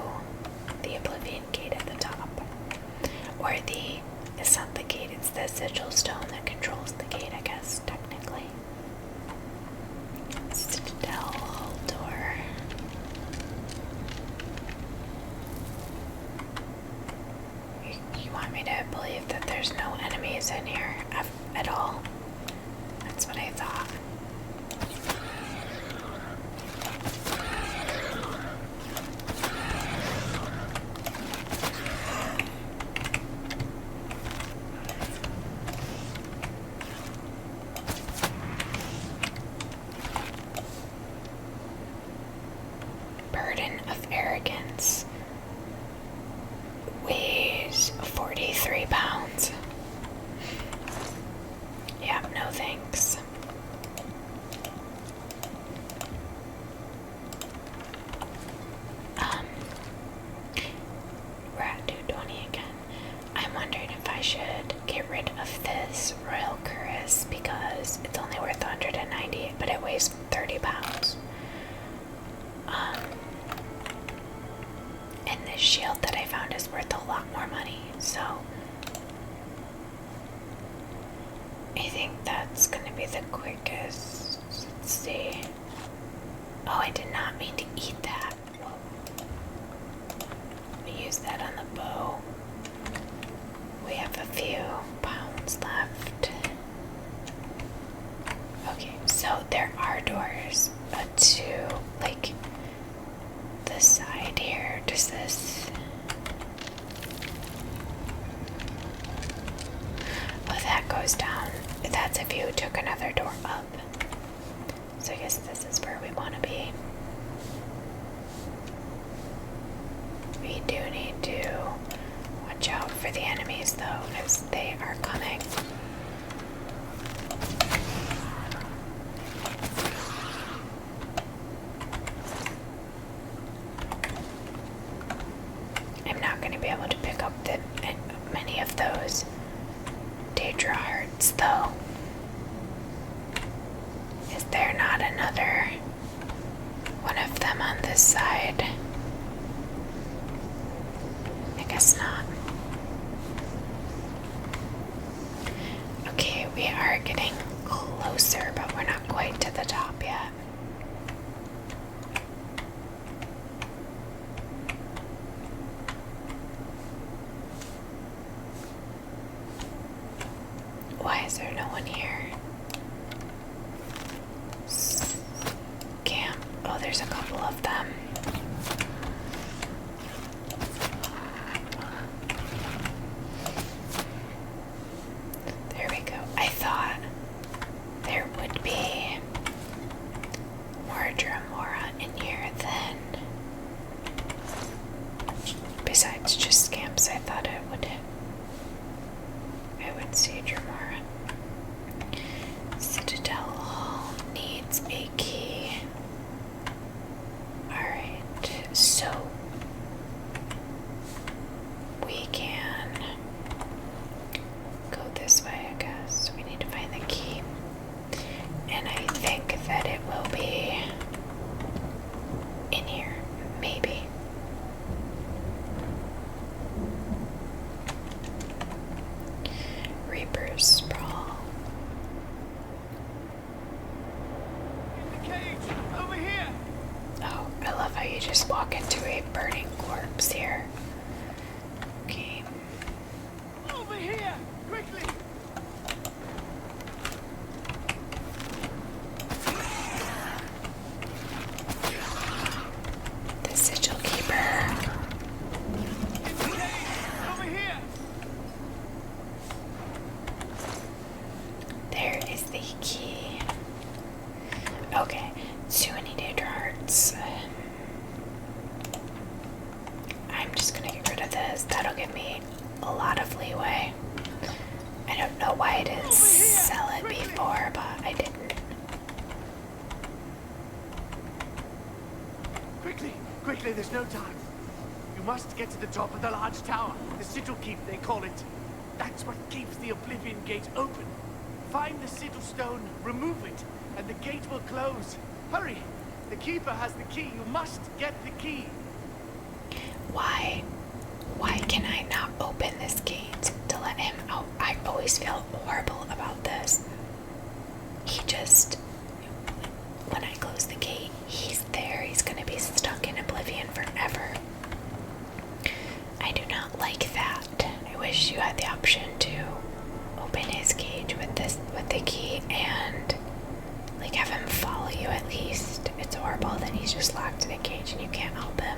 the Oblivion Gate at the top. Or it's not the gate, it's the sigil stone that controls the gate, I guess, technically. Citadel Hall door. You want me to believe that there's no enemies in here at all? That's what I thought. Burden of Arrogance weighs 43 pounds. Yeah, no thanks. We're at 220 again. I'm wondering if I should get rid of this Royal Cuirass because it's only worth 190, but it weighs 30 pounds. And this shield that I found is worth a lot more money, so I think that's gonna be the quickest. Let's see. Oh, I did not mean to eat that. We use that on the bow. We have a few pounds left. So there are doors to, like, the side here. Does this... Oh, that goes down. That's if you took another door up. So I guess this is where we want to be. We do need to watch out for the enemies, though, as they are coming. I'm not going to be able to pick up many of those Daedra hearts, though. Is there not another one of them on this side? I guess not. Okay, we are getting closer, but we're not quite to the top yet. Why is there no one here? Camp. Oh, there's a couple of them. There we go. I thought there would be more Dramora in here than, besides just scamps. I thought I would see Dramora. Citadel Hall needs a key. Alright, so we can go this way, I guess. We need to find the key. And I think that it will be in here, maybe. Reaper's Sprawl.
In the cage! Over here!
Oh, I love how you just walk into a burning corpse here. Okay.
Over here! Quickly!
The Sigil Keeper.
In the cage! Over here!
There is the key. Okay, too many Daedra hearts. I'm just gonna get rid of this. That'll give me a lot of leeway. I don't know why I didn't sell it before, but I didn't.
Quickly! Quickly, there's no time. You must get to the top of the large tower. The Sigil Keep, they call it. That's what keeps the Oblivion Gate open. Find the Sigil Stone, remove it, and the gate will close. Hurry! The Keeper has the key. You must get the key.
Why? Why can I not open this gate to let him out? I always feel horrible about this. He just... When I close the gate, he's there. He's gonna be stuck in Oblivion forever. I do not like that. I wish you had the option to open his cage with the key and like have him follow you at least. It's horrible that he's just locked in a cage and you can't help him.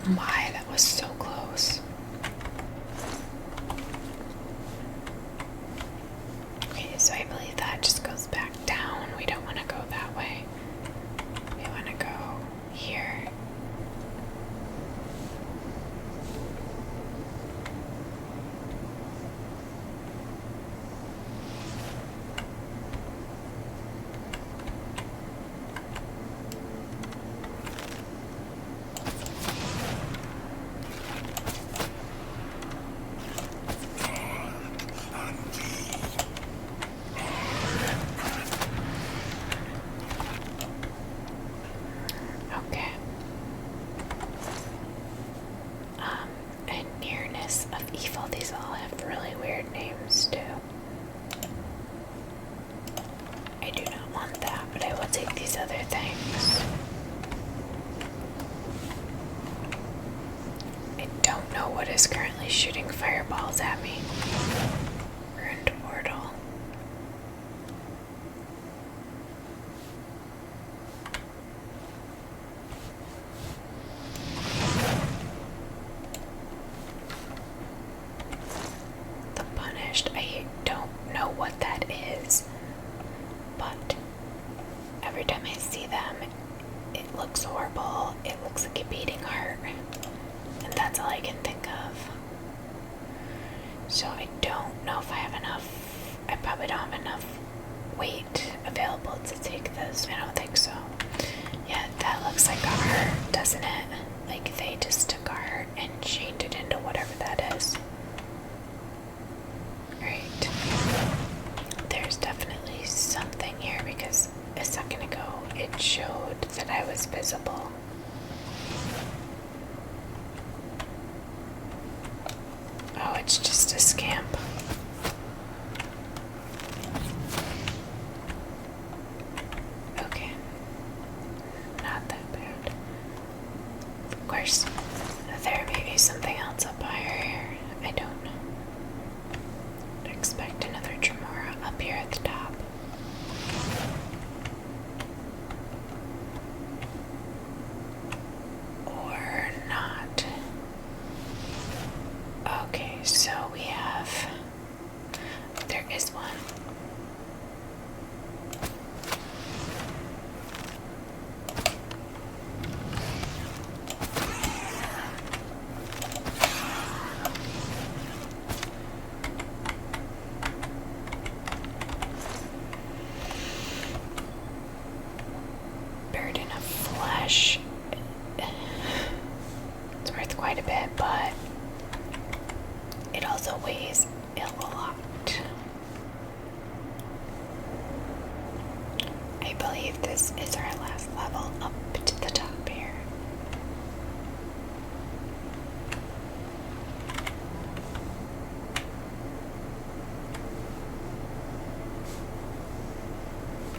My, that was so close. Okay, so I believe that just goes back down. We don't want to go that way. We want to go here. what is currently shooting fireballs at me. Ruined portal. The Punished. I don't know what that is, but every time I see them, it looks horrible. It looks like a beating heart, and that's all I can think of. So I don't know if I have enough. I probably don't have enough weight available to take this. I don't think so. Yeah, that looks like a heart, doesn't it? Like they just took a heart and chained it into whatever that is. Right. There's definitely something here because a second ago it showed that I was visible. Oh, it's just a scamp. Okay. Not that bad. Of course, there may be something else up higher here. I don't know. I'd expect another Tremora up here at the top. Or not. Okay, so we have... There is one. Burden of flesh. It's worth quite a bit, but it also weighs a lot. I believe this is our last level up to the top here.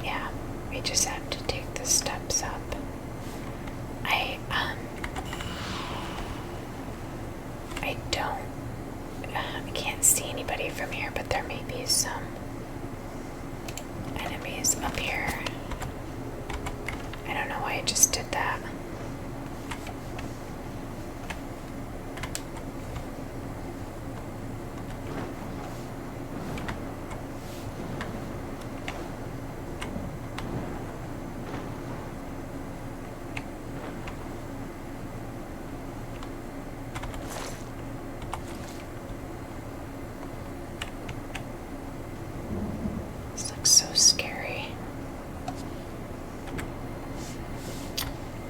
Yeah, we just have to take the steps up. I can't see anybody from here, but there may be some enemies up here. I don't know why I just did that. This looks so scary.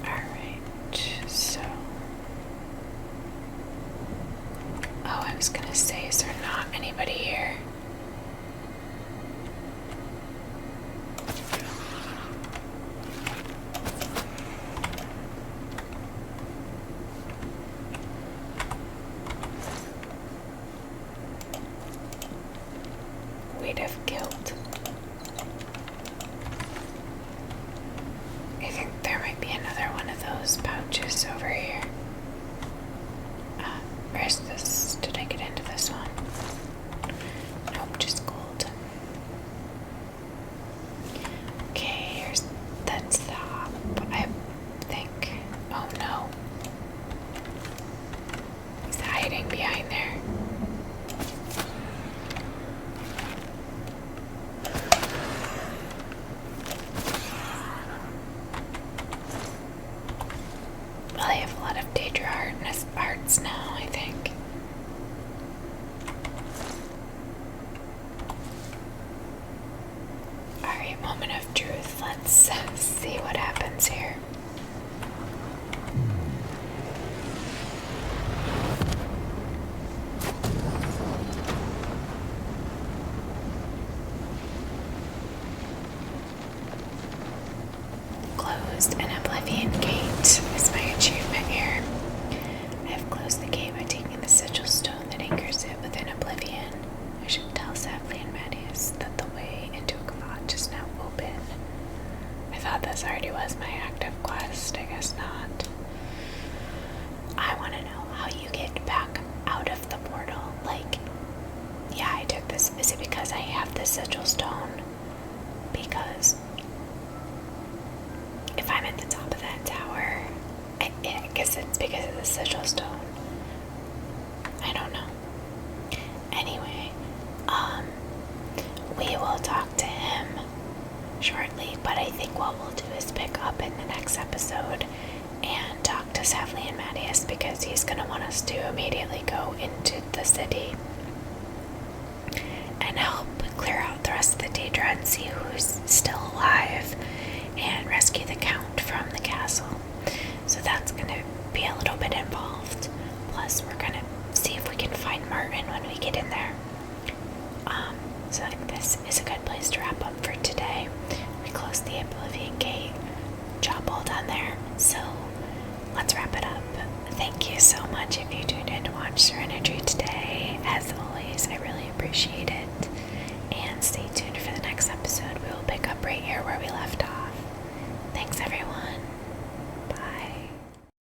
Alright, so... Oh, I was gonna say, is there not anybody here? Weight of guilt. I think there might be another one of those pouches over here. Where's this? Did I get into this one? Nope, just gold. Okay, that's the hop, I think. Oh no. He's hiding behind there. Well, I have a lot of Daedra hearts now, I think. Alright, moment of truth. Let's see what happens here. Closed an Oblivion Gate is my achievement here. I have closed the gate by taking the sigil stone that anchors it within Oblivion. I should tell Savli and Mattias that the way into Kvatch is now open. I thought this already was my active quest. I guess not. I want to know how you get back sigil stone, because if I'm at the top of that tower, I guess it's because of the sigil stone. I don't know. Anyway, we will talk to him shortly, but I think what we'll do is pick up in the next episode and talk to Savli and Mattias, because he's going to want us to immediately go into the city and help clear out the rest of the Daedra and see who's still alive and rescue the Count from the castle. So that's going to be a little bit involved. Plus, we're going to see if we can find Martin when we get in there. So I think this is a good place to wrap up for today. We closed the Oblivion Gate. Job well done there. So let's wrap it up. Thank you so much if you tuned in to watch Serenity today. As always, I really appreciate it. And stay tuned for the next episode. We will pick up right here where we left